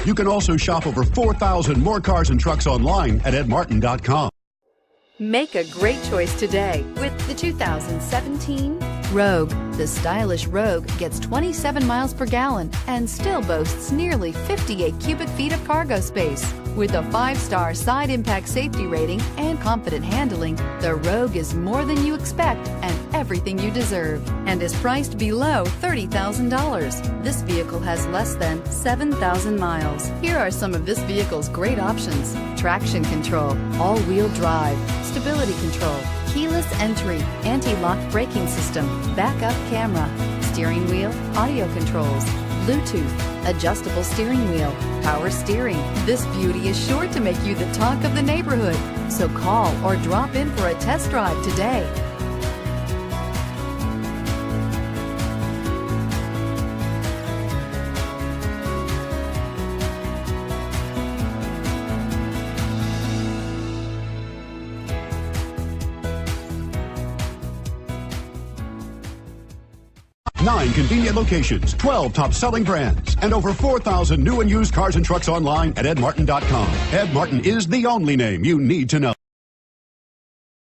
You can also shop over 4,000 more cars and trucks online at edmartin.com. Make a great choice today with the 2017 Rogue. The stylish Rogue gets 27 miles per gallon and still boasts nearly 58 cubic feet of cargo space. With a 5-star side impact safety rating and confident handling, the Rogue is more than you expect and everything you deserve, and is priced below $30,000. This vehicle has less than 7,000 miles. Here are some of this vehicle's great options: traction control, all-wheel drive, stability control, keyless entry, anti-lock braking system, backup camera, steering wheel audio controls, Bluetooth, adjustable steering wheel, power steering. This beauty is sure to make you the talk of the neighborhood. So call or drop in for a test drive today. Nine convenient locations, 12 top-selling brands, and over 4,000 new and used cars and trucks online at edmartin.com. Ed Martin is the only name you need to know.